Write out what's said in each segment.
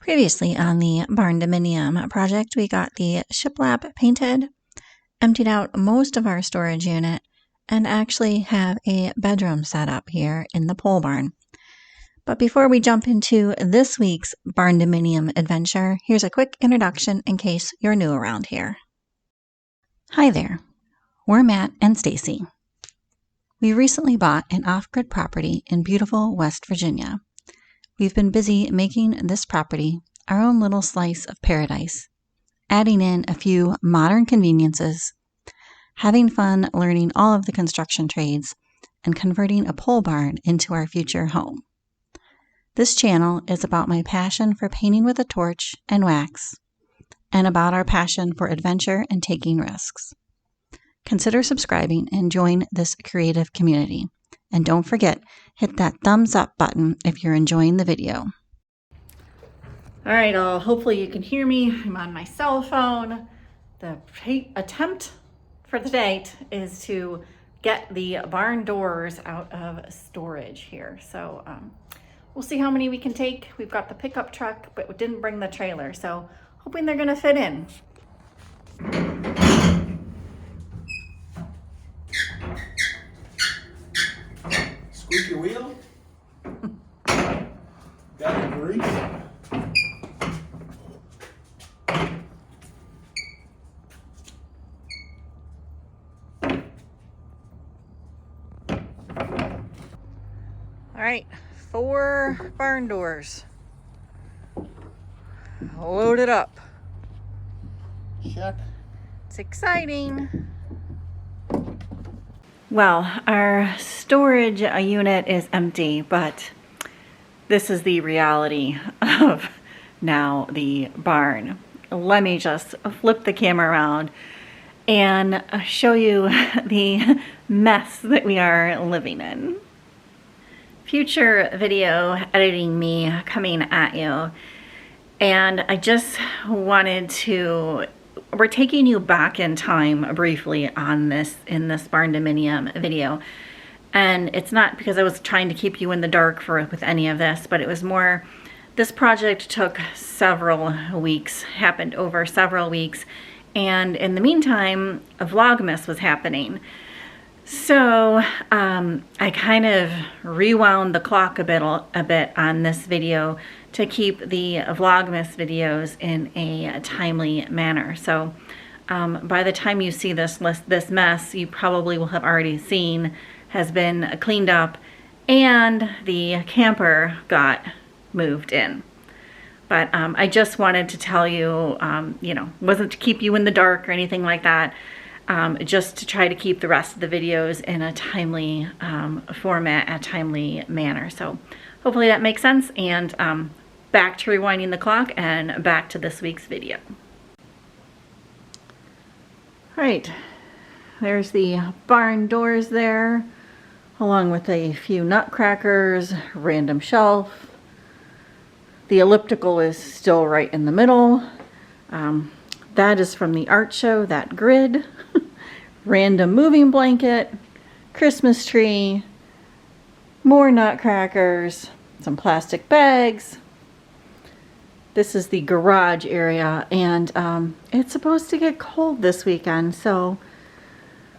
Previously on the barndominium project, we got the shiplap painted, emptied out most of our storage unit, and actually have a bedroom set up here in the pole barn. But before we jump into this week's barndominium adventure, here's a quick introduction in case you're new around here. Hi there, we're Matt and Stacy. We recently bought an off-grid property in beautiful West Virginia. We've been busy making this property our own little slice of paradise, adding in a few modern conveniences, having fun learning all of the construction trades, and converting a pole barn into our future home. This channel is about my passion for painting with a torch and wax, and about our passion for adventure and taking risks. Consider subscribing and join this creative community. And don't forget, hit that thumbs up button if you're enjoying the video. All right, hopefully you can hear me. I'm on my cell phone. The attempt for the day is to get the barn doors out of storage here. So we'll see how many we can take. We've got the pickup truck, but we didn't bring the trailer. So hoping they're gonna fit in. Squeaky wheel? Got it grease? All right, 4 barn doors. Loaded up. Check. It's exciting. Well, our storage unit is empty, but this is the reality of now the barn. Let me just flip the camera around and show you the mess that we are living in. Future video editing me coming at you, and I just wanted to, we're taking you back in time briefly on this, in this barndominium video. And it's not because I was trying to keep you in the dark with any of this, but it was more, this project took several weeks, happened over several weeks. And in the meantime, a Vlogmas was happening. So I kind of rewound the clock a bit on this video to keep the Vlogmas videos in a timely manner. So by the time you see this mess, you probably will have already seen has been cleaned up and the camper got moved in. But I just wanted to tell you, wasn't to keep you in the dark or anything like that. Just to try to keep the rest of the videos in a timely format, a timely manner. So hopefully that makes sense, and back to rewinding the clock and back to this week's video. All right, there's the barn doors there, along with a few nutcrackers, random shelf. The elliptical is still right in the middle. That is from the art show, that grid. Random moving blanket, Christmas tree, more nutcrackers, some plastic bags. This is the garage area, and it's supposed to get cold this weekend, so,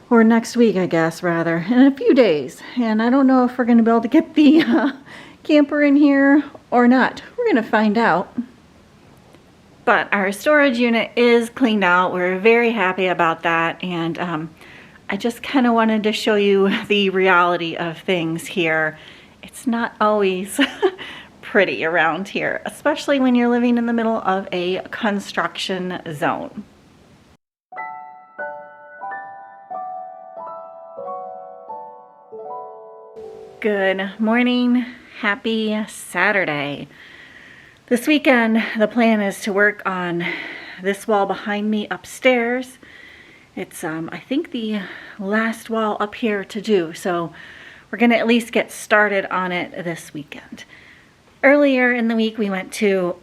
or next week, I guess, rather, in a few days. And I don't know if we're going to be able to get the camper in here or not. We're going to find out. But our storage unit is cleaned out. We're very happy about that. And I just kind of wanted to show you the reality of things here. It's not always pretty around here, especially when you're living in the middle of a construction zone. Good morning. Happy Saturday. This weekend, the plan is to work on this wall behind me upstairs. It's, I think, the last wall up here to do, so we're going to at least get started on it this weekend. Earlier in the week, we went to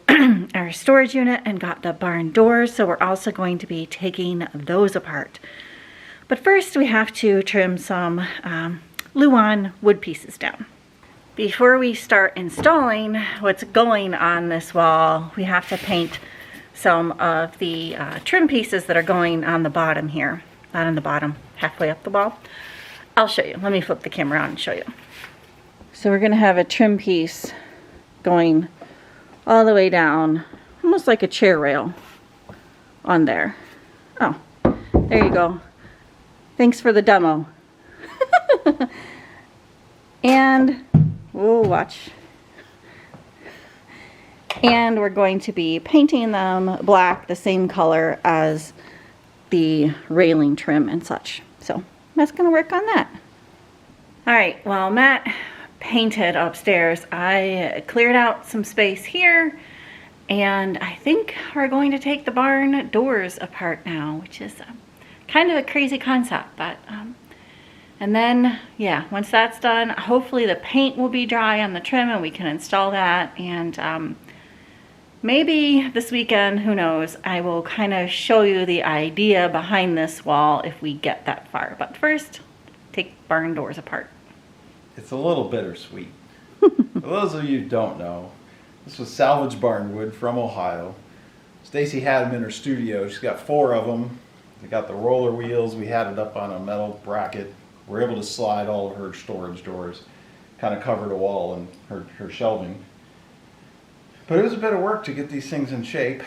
our storage unit and got the barn doors, so we're also going to be taking those apart. But first, we have to trim some Luan wood pieces down. Before we start installing what's going on this wall, we have to paint some of the trim pieces that are going on the bottom here. Not on the bottom, halfway up the wall. I'll show you. Let me flip the camera on and show you. So we're going to have a trim piece going all the way down, almost like a chair rail on there. Oh, there you go. Thanks for the demo. And, oh, watch. And we're going to be painting them black, the same color as the railing trim and such. So Matt's gonna work on that. All right, while Matt painted upstairs, I cleared out some space here, and I think we're going to take the barn doors apart now, which is kind of a crazy concept, but and then, yeah, once that's done, hopefully the paint will be dry on the trim and we can install that. And maybe this weekend, who knows, I will kind of show you the idea behind this wall if we get that far. But first, take barn doors apart. It's a little bittersweet. For those of you who don't know, this was salvaged barn wood from Ohio. Stacy had them in her studio. She's got 4 of them. They got the roller wheels. We had it up on a metal bracket. We're able to slide all of her storage doors, kind of covered a wall and her shelving. But it was a bit of work to get these things in shape,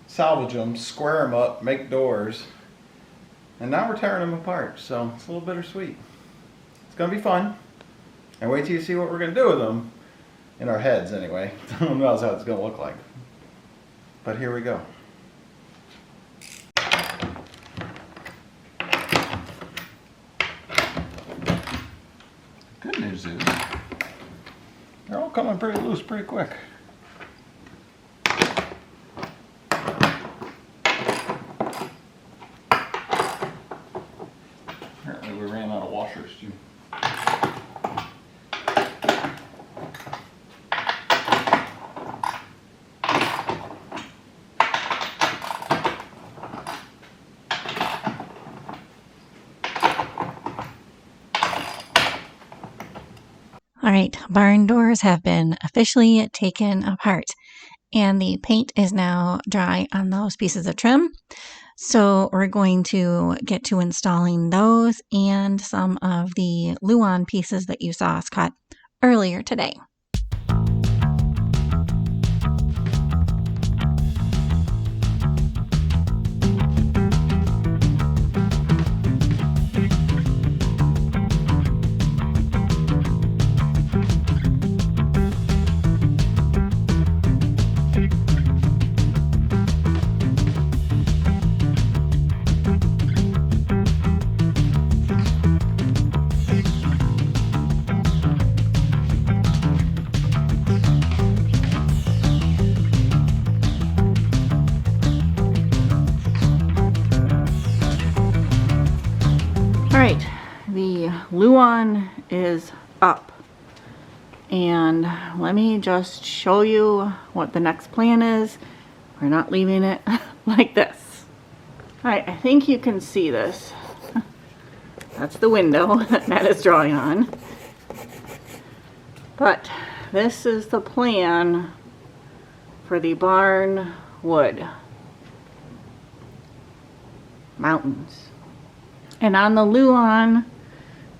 salvage them, square them up, make doors, and now we're tearing them apart, so it's a little bittersweet. It's going to be fun, and wait till you see what we're going to do with them, in our heads anyway. Who knows how it's going to look like. But here we go. Good news is, they're all coming pretty loose pretty quick. Apparently we ran out of washers too. All right, barn doors have been officially taken apart, and the paint is now dry on those pieces of trim. So we're going to get to installing those and some of the Luan pieces that you saw us cut earlier today. Alright, the Luan is up, and let me just show you what the next plan is. We're not leaving it like this. Alright, I think you can see this. That's the window that Matt is drawing on. But this is the plan for the barn wood. Mountains. And on the Luan,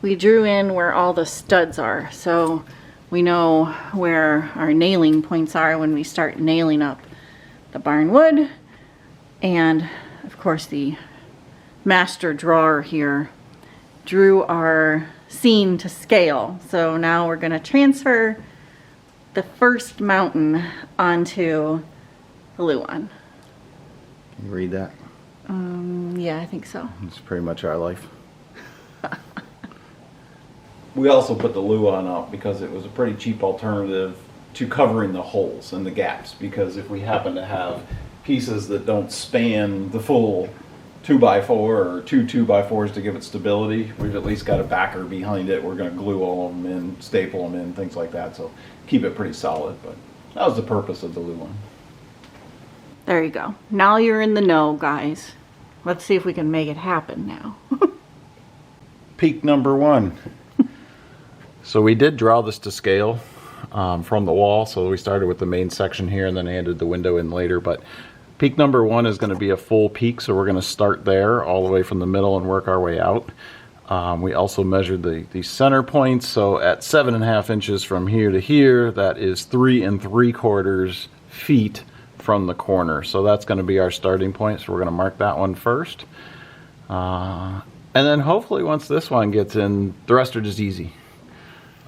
we drew in where all the studs are. So we know where our nailing points are when we start nailing up the barn wood. And of course the master drawer here drew our scene to scale. So now we're going to transfer the first mountain onto the Luan. Can you read that? Yeah, I think so. It's pretty much our life. We also put the Luan up because it was a pretty cheap alternative to covering the holes and the gaps, because if we happen to have pieces that don't span the full 2x4 or two 2x4s to give it stability, we've at least got a backer behind it. We're going to glue all of them in, staple them in, things like that, so keep it pretty solid. But that was the purpose of the Luan. There you go. Now you're in the know, guys. Let's see if we can make it happen now. Peak number 1. So we did draw this to scale from the wall. So we started with the main section here and then added the window in later. But peak number 1 is going to be a full peak. So we're going to start there all the way from the middle and work our way out. We also measured the center points. So at 7.5 inches from here to here, that is 3 3/4 feet from the corner. So that's going to be our starting point. So we're going to mark that one first. And then hopefully once this one gets in, the rest are just easy.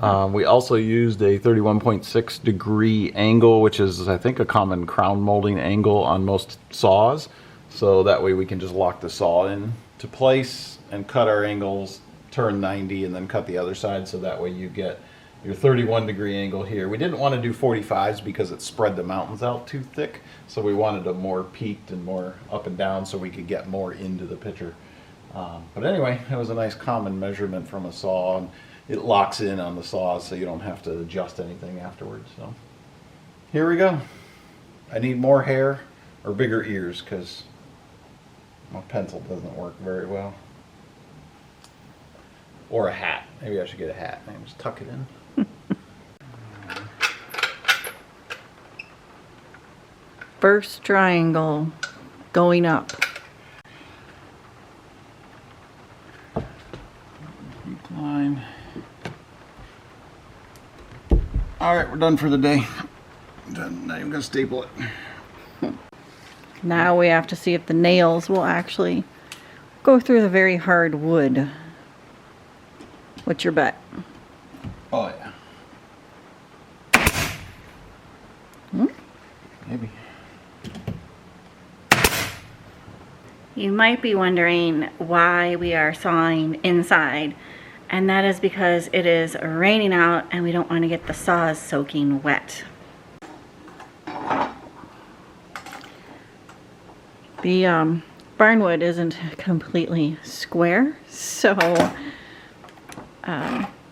We also used a 31.6 degree angle, which is I think a common crown molding angle on most saws. So that way we can just lock the saw in to place and cut our angles, turn 90 and then cut the other side. So that way you get your 31 degree angle here. We didn't want to do 45s because it spread the mountains out too thick. So we wanted a more peaked and more up and down so we could get more into the picture. But anyway, it was a nice common measurement from a saw, and it locks in on the saws so you don't have to adjust anything afterwards. So here we go. I need more hair or bigger ears because my pencil doesn't work very well. Or a hat. Maybe I should get a hat and just tuck it in. First triangle going up. Line. All right, we're done for the day. Done. Not even gonna staple it. Now we have to see if the nails will actually go through the very hard wood. What's your bet? Oh yeah. Maybe. You might be wondering why we are sawing inside, and that is because it is raining out and we don't want to get the saws soaking wet. The barnwood isn't completely square, so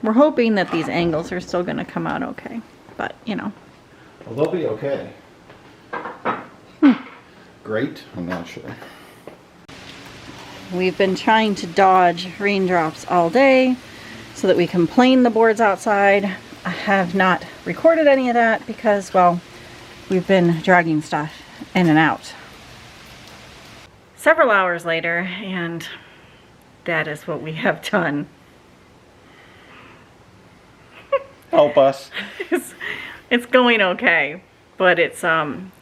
we're hoping that these angles are still going to come out okay, but you know. Well, they'll be okay. Great? I'm not sure. We've been trying to dodge raindrops all day so that we can plane the boards outside. I have not recorded any of that because, well, we've been dragging stuff in and out. Several hours later, and that is what we have done. Help us. It's going okay, but it's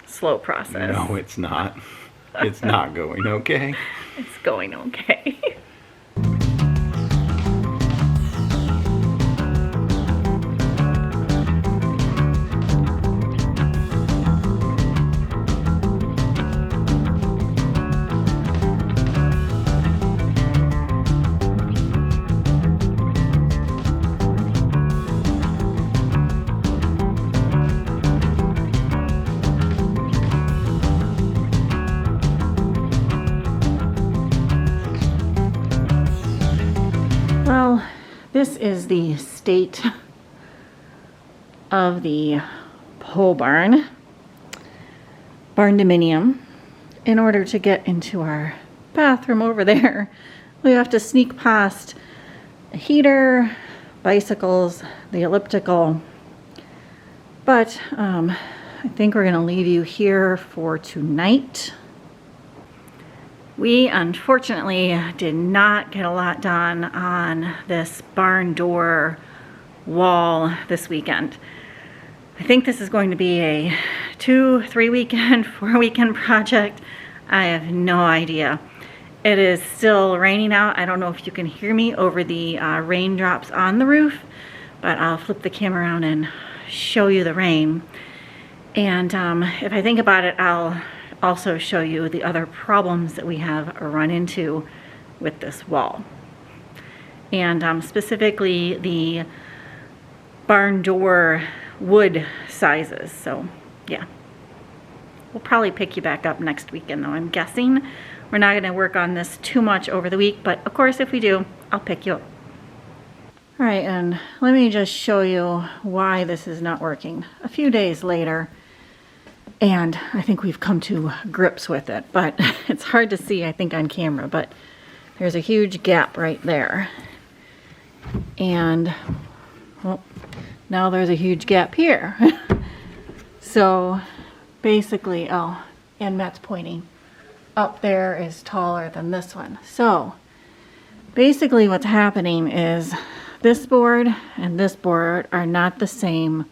slow process. No, it's not. It's not going okay. It's going okay. Well, this is the state of the pole barn, barndominium. In order to get into our bathroom over there, we have to sneak past a heater, bicycles, the elliptical. But I think we're going to leave you here for tonight. We unfortunately did not get a lot done on this barn door wall this weekend. I think this is going to be a 2-3 weekend, 4 weekend project. I have no idea. It is still raining out. I don't know if you can hear me over the raindrops on the roof, but I'll flip the camera around and show you the rain. And if I think about it, I'll also show you the other problems that we have run into with this wall. And specifically the barn door wood sizes. So yeah, we'll probably pick you back up next weekend though, I'm guessing. We're not gonna work on this too much over the week, but of course if we do, I'll pick you up. All right, and let me just show you why this is not working. A few days later, and I think we've come to grips with it, but it's hard to see, I think, on camera, but there's a huge gap right there. And well, now there's a huge gap here. So basically, oh, and Matt's pointing, up there is taller than this one. So basically what's happening is this board and this board are not the same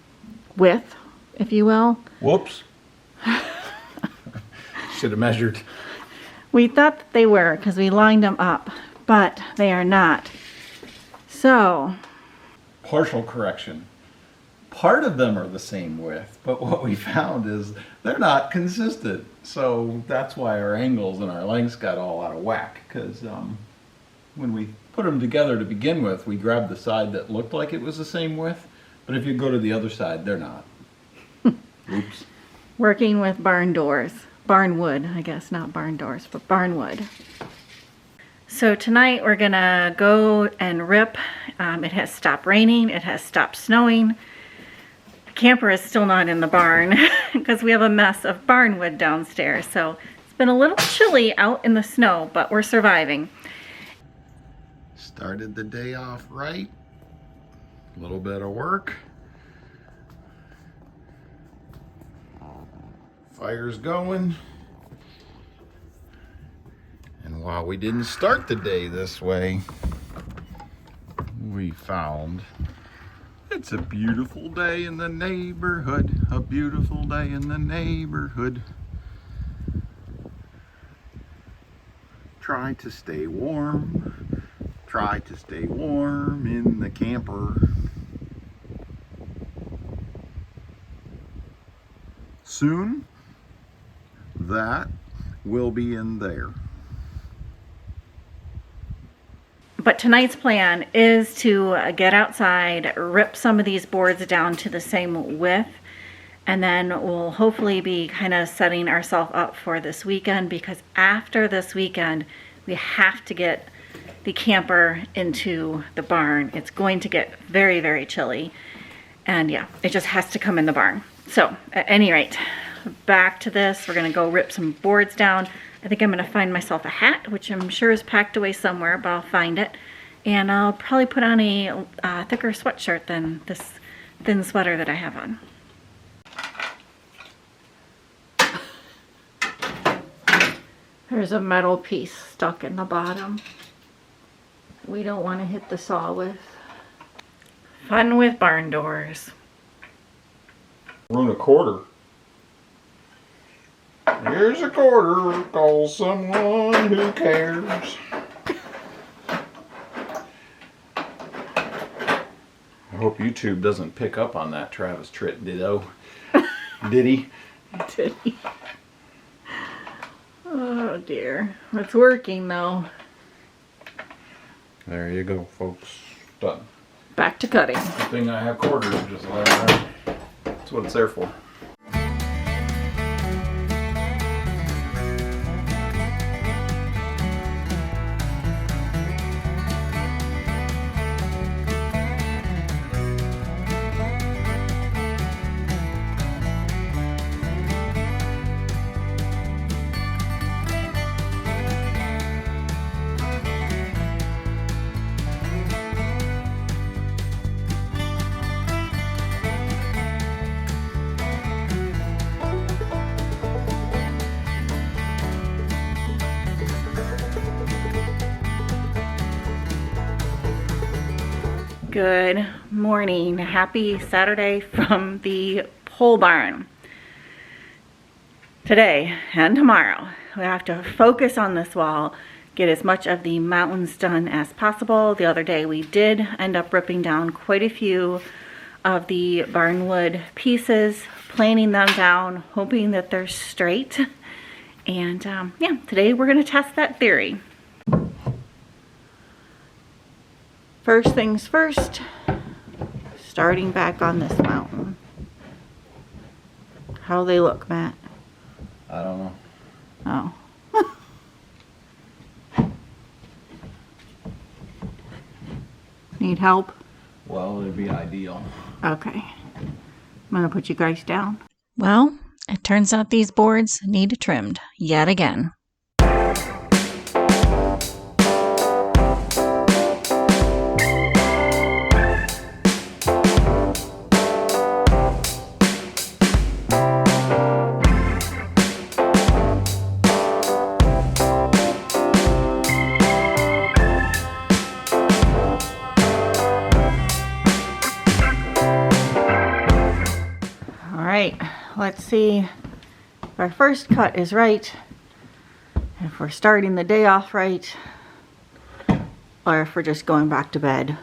width, if you will. Whoops. Should have measured. We thought that they were because we lined them up, but they are not. So, Partial correction. Part of them are the same width, but what we found is they're not consistent. So that's why our angles and our lengths got all out of whack, because when we put them together to begin with, we grabbed the side that looked like it was the same width, but if you go to the other side, they're not. Oops. working with barn doors. Barn wood, I guess, not barn doors, but barn wood. So tonight we're gonna go and rip. It has stopped raining, it has stopped snowing. The camper is still not in the barn because we have a mess of barn wood downstairs. So it's been a little chilly out in the snow, but we're surviving. Started the day off right. A little bit of work. Fire's going. And while we didn't start the day this way, we found it's a beautiful day in the neighborhood. A beautiful day in the neighborhood. Try to stay warm. Try to stay warm in the camper. Soon, that will be in there. But tonight's plan is to get outside, rip some of these boards down to the same width, and then we'll hopefully be kind of setting ourselves up for this weekend, because after this weekend, we have to get the camper into the barn. It's going to get very, very chilly. And yeah, it just has to come in the barn. So at any rate, back to this. We're gonna go rip some boards down. I think I'm gonna find myself a hat, which I'm sure is packed away somewhere, but I'll find it. And I'll probably put on a thicker sweatshirt than this thin sweater that I have on. There's a metal piece stuck in the bottom. We don't want to hit the saw with. Fun with barn doors. Run a quarter. Here's a quarter. Call someone who cares. I hope YouTube doesn't pick up on that Travis Tritt ditto. Did he? Did he? Oh dear. It's working though. There you go, folks. Done. Back to cutting. Good thing I have quarters, just like that. That's what it's there for. Good morning. Happy Saturday from the pole barn. Today and tomorrow, we have to focus on this wall, get as much of the mountains done as possible. The other day we did end up ripping down quite a few of the barnwood pieces, planing them down, hoping that they're straight. And yeah, today we're going to test that theory. First things first, starting back on this mountain. How they look, Matt? I don't know. Oh. Need help? Well, it'd be ideal. Okay. I'm gonna put you guys down. Well, it turns out these boards need trimmed yet again. let's see if our first cut is right, if we're starting the day off right, or if we're just going back to bed.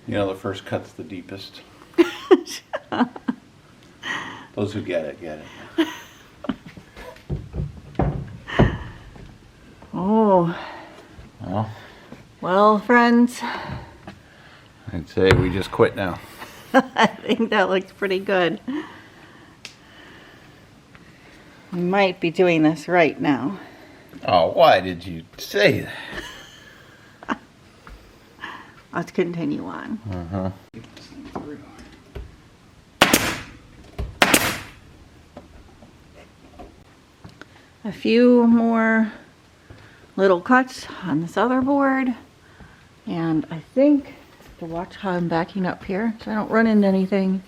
You know, the first cut's the deepest. Those who get it, get it. Oh. Well, friends, I'd say we just quit now. I think that looks pretty good. We might be doing this right now. Oh, why did you say that? Let's continue on. Uh-huh. A few more little cuts on this other board. And I think, to watch how I'm backing up here so I don't run into anything.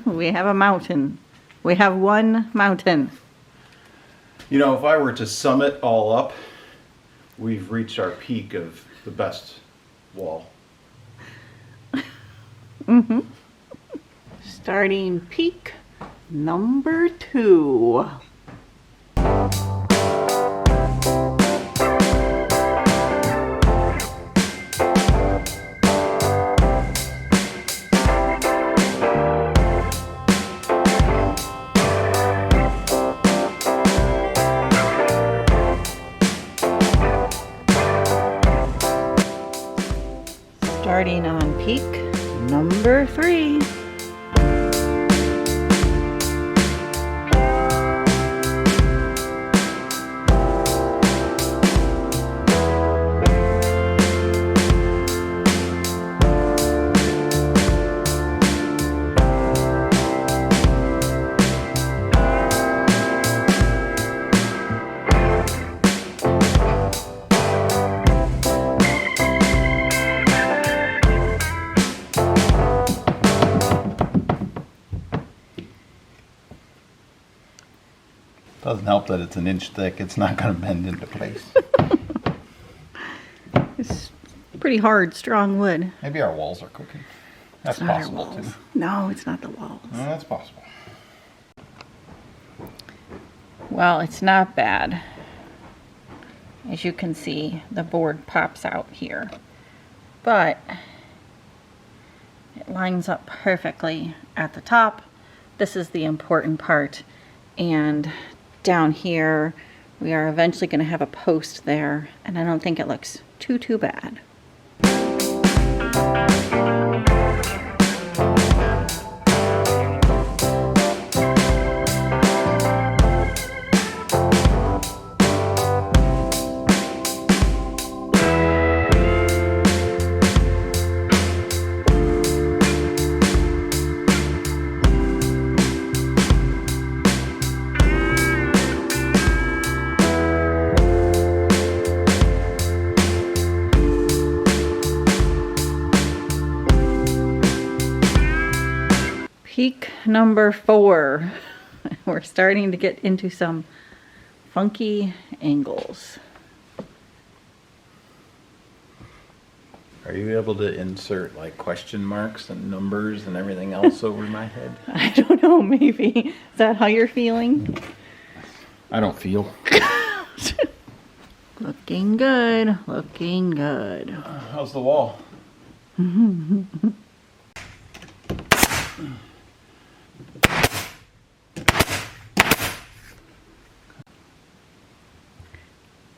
We have a mountain. We have one mountain. You know, if I were to sum it all up, we've reached our peak of the best wall. Starting peak number 2. Starting on peak number 3. Doesn't help that it's an inch thick. It's not going to bend into place. It's pretty hard, strong wood. Maybe our walls are cooking. That's It's not our possible walls. too. No, it's not the walls. That's possible. Well, it's not bad. As you can see, the board pops out here. But it lines up perfectly at the top. This is the important part. And down here, we are eventually going to have a post there. And I don't think it looks too bad. Peak number 4. We're starting to get into some funky angles. Are you able to insert like question marks and numbers and everything else over my head? I don't know, maybe. Is that how you're feeling? I don't feel. Looking good, looking good. How's the wall?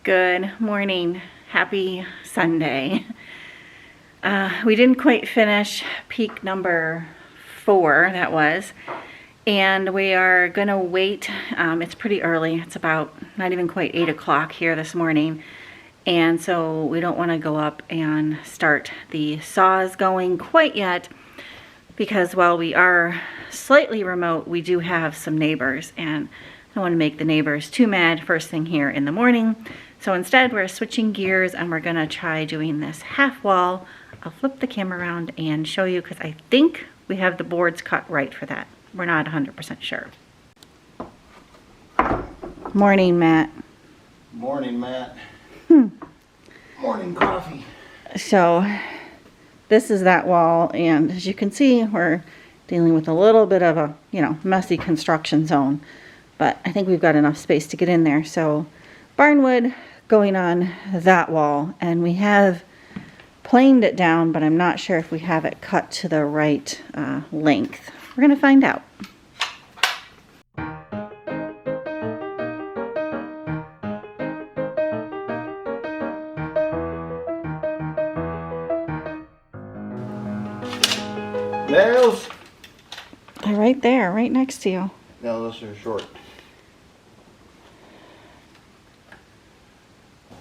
Good morning. Happy Sunday. We didn't quite finish peak number 4, that was. And we are going to wait. It's pretty early. It's about not even quite 8 o'clock here this morning. And so we don't want to go up and start the saws going quite yet. Because while we are slightly remote, we do have some neighbors. And I don't want to make the neighbors too mad first thing here in the morning. So instead, we're switching gears and we're going to try doing this half wall. I'll flip the camera around and show you because I think we have the boards cut right for that. We're not 100% sure. Morning, Matt. Morning, Matt. Morning coffee. So this is that wall, and as you can see, we're dealing with a little bit of a, messy construction zone. But I think we've got enough space to get in there. So barnwood going on that wall, and we have planed it down, but I'm not sure if we have it cut to the right length. We're gonna find out. Nails? They're right there, right next to you. No, those are short.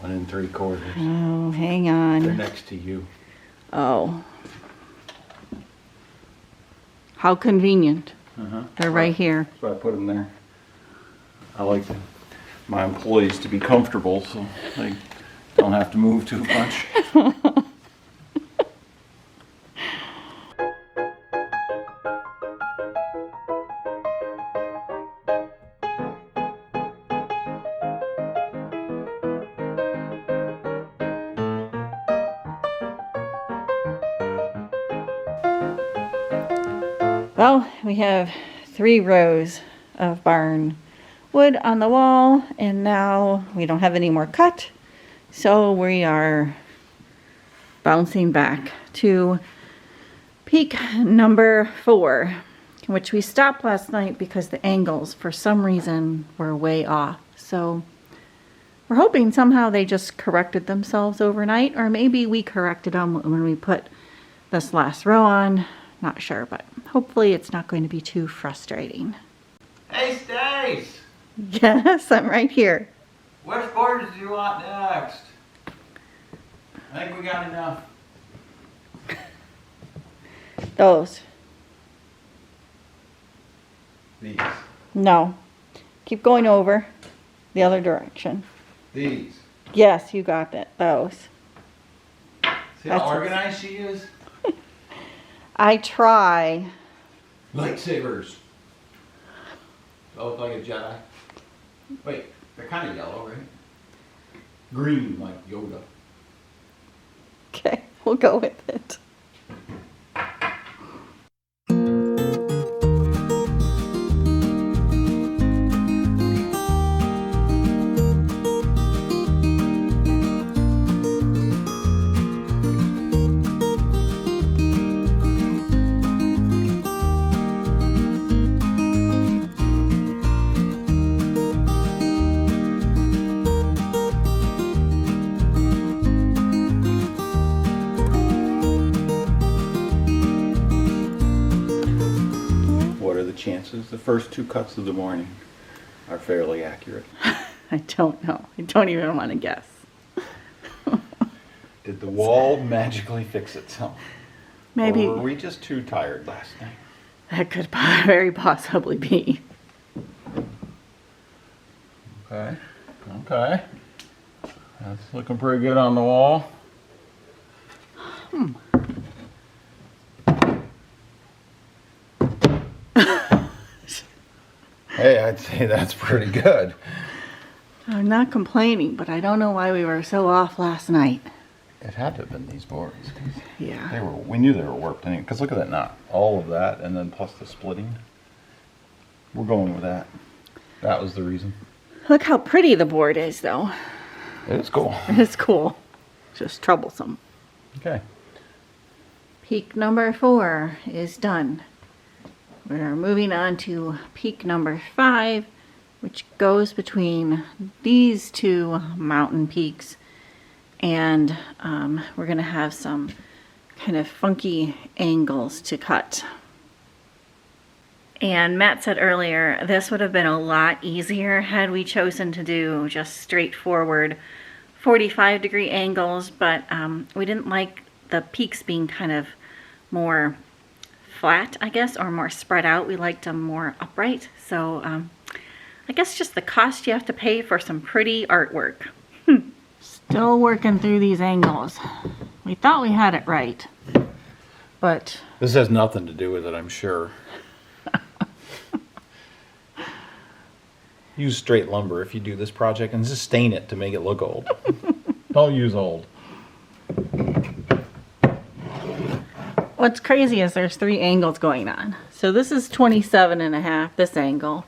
1 3/4. Oh, hang They're on. next to you. Oh. How convenient. They're right here. That's why I put them there. I like my employees to be comfortable, so they don't have to move too much. Well, we have 3 rows of barn wood on the wall, and now we don't have any more cut, so we are bouncing back to peak number 4, which we stopped last night because the angles for some reason were way off. So we're hoping somehow they just corrected themselves overnight, or maybe we corrected them when we put this last row on. Not sure, but hopefully it's not going to be too frustrating. Hey, Stace! Yes, I'm right here. Which boards do you want next? I think we got enough. Those. These. No. Keep going over the other direction. These. Yes, you got it. Those. See how That's- organized she is? I try. Lightsabers. I look like a Jedi. Wait, they're kind of yellow, right? Green, like Yoda. Okay, we'll go with it. Chances the first 2 cuts of the morning are fairly accurate. I don't know. I don't even want to guess. Did the wall magically fix itself? Maybe. Or were we just too tired last night? That could very possibly be. Okay. Okay. That's looking pretty good on the wall. Hey, I'd say that's pretty good. I'm not complaining, but I don't know why we were so off last night. It had to have been these boards. Yeah. We knew they were warped anyway. Because look at that knot. All of that, and then plus the splitting. We're going with that. That was the reason. Look how pretty the board is, though. It is cool. It's cool. Just troublesome. Okay. Peak number 4 is done. We're moving on to peak number 5, which goes between these 2 mountain peaks, and we're going to have some kind of funky angles to cut. And Matt said earlier, this would have been a lot easier had we chosen to do just straightforward 45-degree angles, but we didn't like the peaks being kind of more flat, I guess, or more spread out. We liked them more upright. So I guess just the cost you have to pay for some pretty artwork. Still working through these angles. We thought we had it right, but This has nothing to do with it, I'm sure. Use straight lumber if you do this project and just stain it to make it look old. Don't use old. what's crazy is there's 3 angles going on. So this is 27.5, this angle.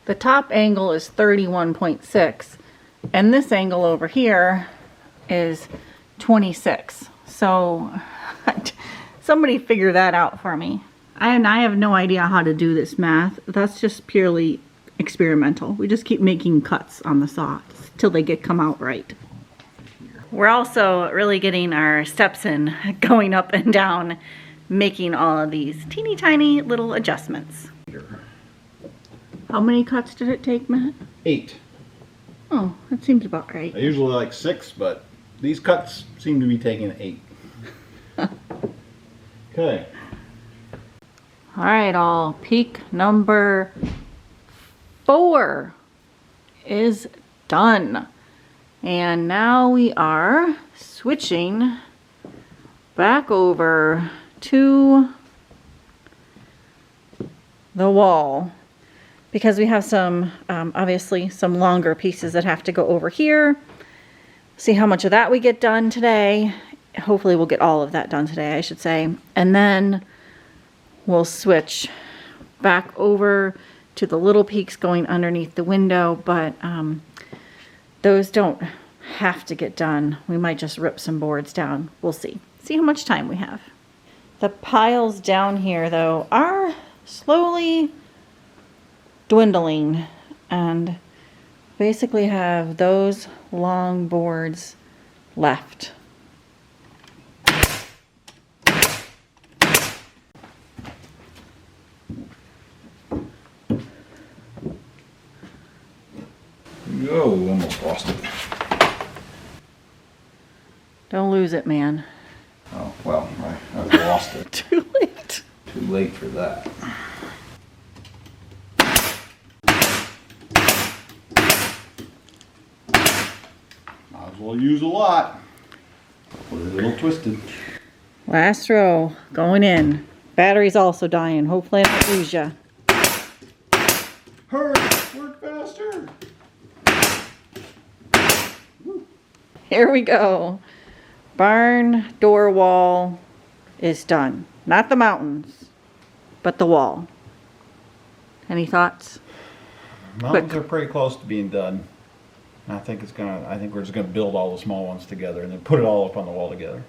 The top angle is 31.6, and this angle over here is 26. So somebody figure that out for me. I have no idea how to do this math. That's just purely experimental. We just keep making cuts on the saw till they come out right. We're also really getting our steps in, going up and down, making all of these teeny tiny little adjustments. How many cuts did it take, Matt? 8. Oh, that seems about right. I usually like 6, but these cuts seem to be taking 8. Okay. All right, all. Peak number 4 is done. And now we are switching back over to the wall because we have some, obviously, some longer pieces that have to go over here. See how much of that we get done today. Hopefully we'll get all of that done today, I should say. And then we'll switch back over to the little peaks going underneath the window, but those don't have to get done. We might just rip some boards down. We'll see. See how much time we have. The piles down here, though, are slowly dwindling and basically have those long boards left. Oh, almost lost it. Don't lose it, man. Oh, well, I've lost it. Too late. Too late for that. Might as well use a lot. We're a little twisted. Last row, going in. Battery's also dying. Hopefully I don't lose ya. Hurry, work faster. Here we go. Barn door wall is done. Not the mountains, but the wall. Any thoughts? Mountains are pretty close to being done. I think we're just gonna build all the small ones together and then put it all up on the wall together.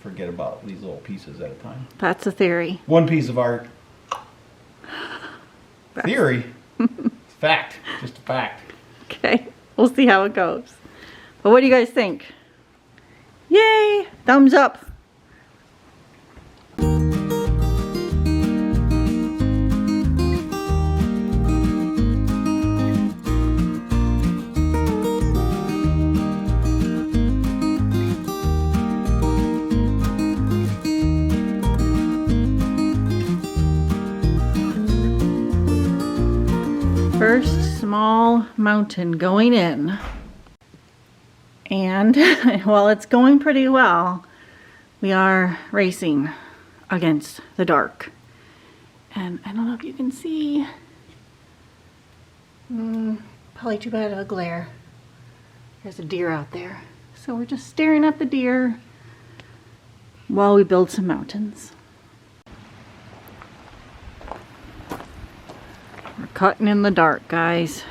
Forget about these little pieces at a time. That's a theory. One piece of art. Theory? It's fact. Just a fact. Okay, we'll see how it goes. But what do you guys think? Yay! Thumbs up. First small mountain going in. And while it's going pretty well, we are racing against the dark. And I don't know if you can see. Probably too bad of a glare. There's a deer out there. So we're just staring at the deer while we build some mountains. We're cutting in the dark, guys.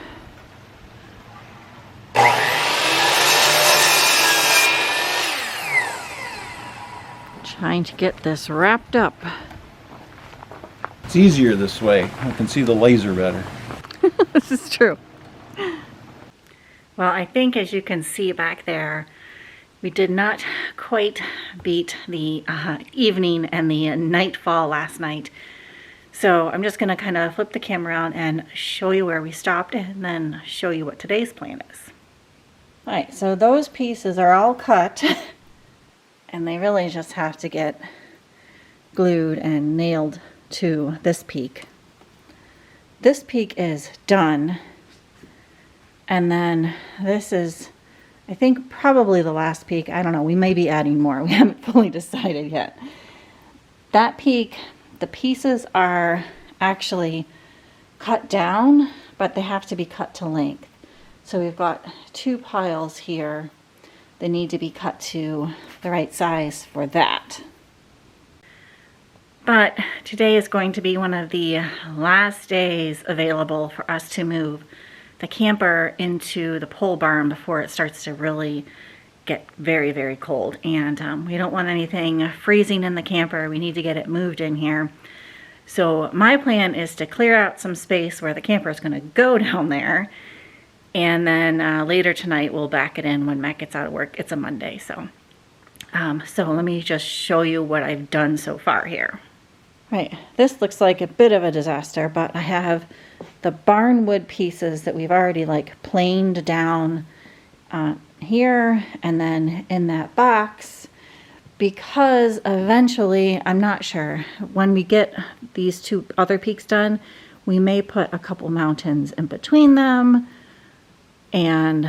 Trying to get this wrapped up. It's easier this way. I can see the laser better. This is true. Well, I think as you can see back there, we did not quite beat the evening and the nightfall last night. So I'm just going to kind of flip the camera around and show you where we stopped and then show you what today's plan is. All right, so those pieces are all cut. And they really just have to get glued and nailed to this peak. This peak is done. And then this is, I think, probably the last peak. I don't know, we may be adding more. We haven't fully decided yet. That peak, the pieces are actually cut down, but they have to be cut to length. So we've got 2 piles here. They need to be cut to the right size for that. But today is going to be one of the last days available for us to move the camper into the pole barn before it starts to really get very, very cold. And we don't want anything freezing in the camper. We need to get it moved in here. So my plan is to clear out some space where the camper is going to go down there. And then later tonight we'll back it in when Matt gets out of work. It's a Monday, so let me just show you what I've done so far here. Right, this looks like a bit of a disaster, but I have the barnwood pieces that we've already like planed down here and then in that box, because eventually, I'm not sure, when we get these two other peaks done, we may put a couple mountains in between them, and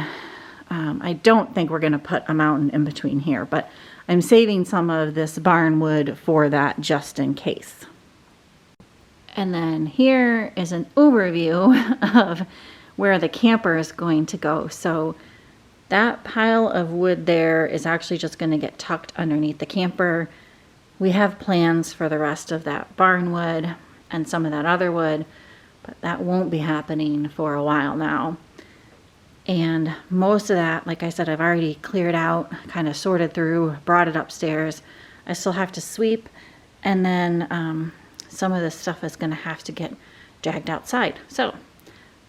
I don't think we're going to put a mountain in between here, but I'm saving some of this barnwood for that just in case. And then here is an overview of where the camper is going to go. So that pile of wood there is actually just going to get tucked underneath the camper. We have plans for the rest of that barnwood and some of that other wood, but that won't be happening for a while now. And most of that, like I said, I've already cleared out, kind of sorted through, brought it upstairs. I still have to sweep, and then some of this stuff is going to have to get dragged outside. So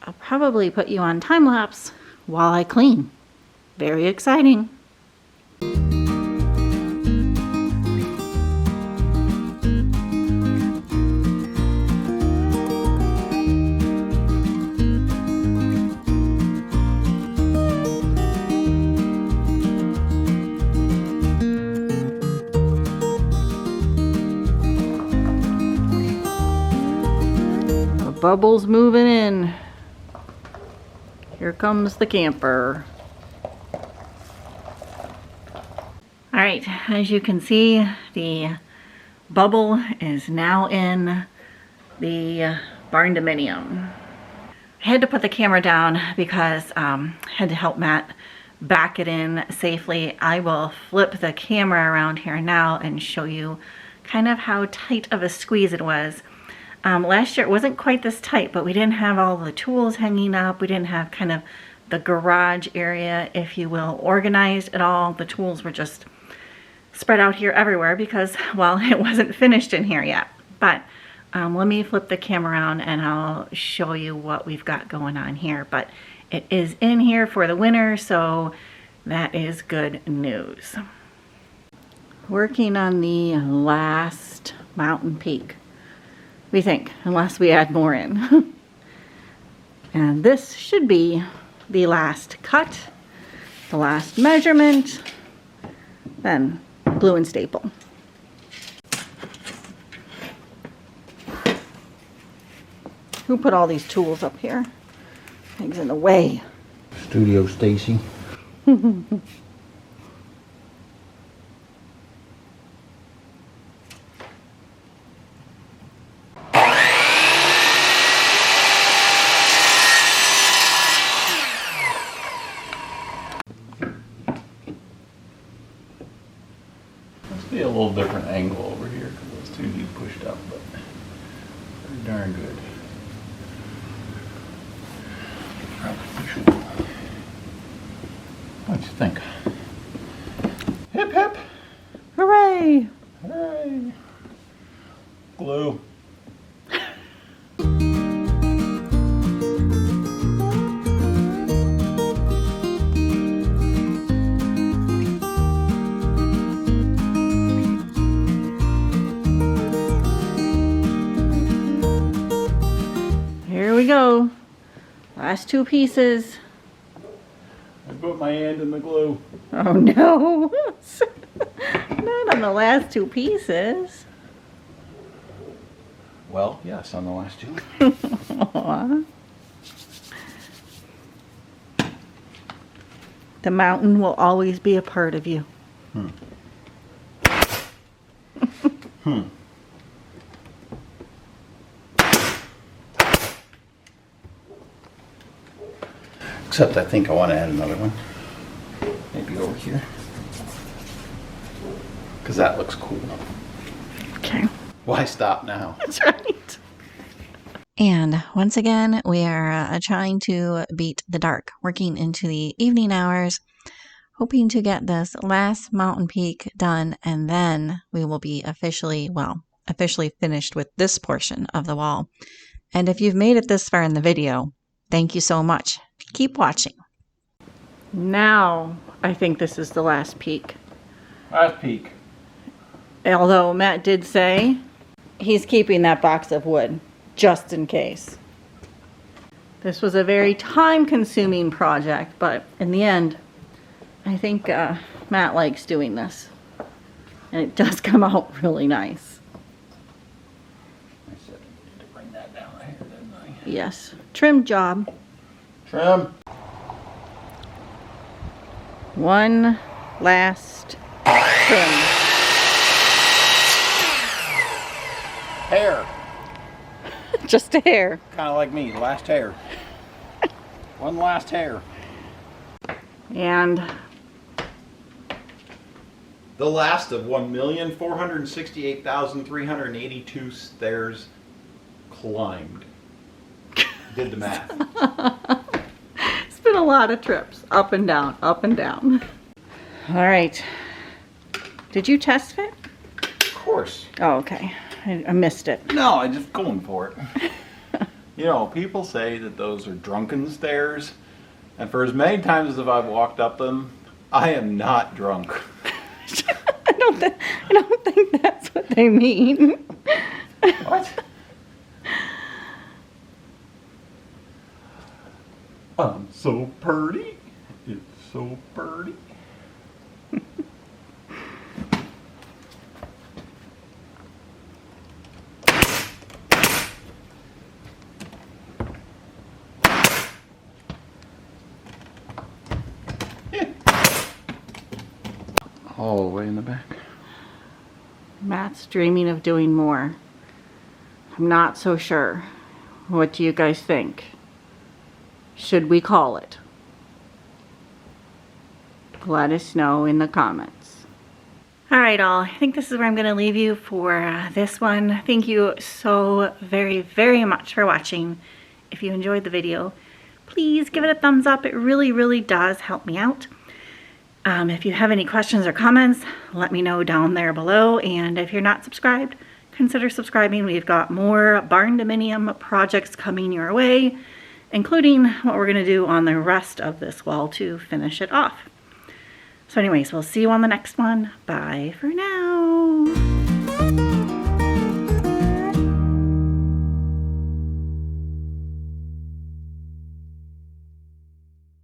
I'll probably put you on time lapse while I clean. Very exciting. Bubbles moving in. Here comes the camper. All right, as you can see, the bubble is now in the barndominium. I had to put the camera down because I had to help Matt back it in safely. I will flip the camera around here now and show you kind of how tight of a squeeze it was. Last year it wasn't quite this tight, but we didn't have all the tools hanging up. We didn't have kind of the garage area, if you will, organized at all. The tools were just spread out here everywhere because, well, it wasn't finished in here yet. But let me flip the camera around and I'll show you what we've got going on here. But it is in here for the winter, so that is good news. Working on the last mountain peak, we think, unless we add more in. And this should be the last cut, the last measurement, then glue and staple. Who put all these tools up here? Things in the way. Studio Stacy. Must be a little different angle over here because those two need pushed up, but pretty darn good. What do you think? Hip hip! Hooray! Hooray! Glue. Here we go. Last two pieces. I put my hand in the glue. Oh no. Not on the last two pieces. Well, yes, on the last two. Aw. The mountain will always be a part of you. Except I think I want to add another one. Maybe over here. Because that looks cool. Okay. Why stop now? That's right. And once again, we are trying to beat the dark, working into the evening hours, hoping to get this last mountain peak done, and then we will be officially finished with this portion of the wall. And if you've made it this far in the video, thank you so much. Keep watching. Now, I think this is the last peak. Last peek. Although Matt did say he's keeping that box of wood just in case. This was a very time-consuming project, but in the end, I think Matt likes doing this. And it does come out really nice. I said I needed to bring that down here, didn't I? Yes, trim job. Trim. One last trim. Hair. Just a hair. Kind of like me, last hair. One last hair. And The last of 1,468,382 stairs climbed. Did the math. it's been a lot of trips. Up and down, up and down. All right. Did you test fit? Of course. Oh, okay. I missed it. No, I just going for it. You know, people say that those are drunken stairs, and for as many times as I've walked up them, I am not drunk. I don't think that's what they mean. What? I'm so purty. It's so purty. All the way in the back. Matt's dreaming of doing more. I'm not so sure. What do you guys think? Should we call it? Let us know in the comments. All right, all. I think this is where I'm going to leave you for this one. Thank you so very, very much for watching. If you enjoyed the video, please give it a thumbs up. It really, really does help me out. If you have any questions or comments, let me know down there below. And if you're not subscribed, consider subscribing. We've got more barndominium projects coming your way, including what we're going to do on the rest of this wall to finish it off. So anyways, we'll see you on the next one. Bye for now.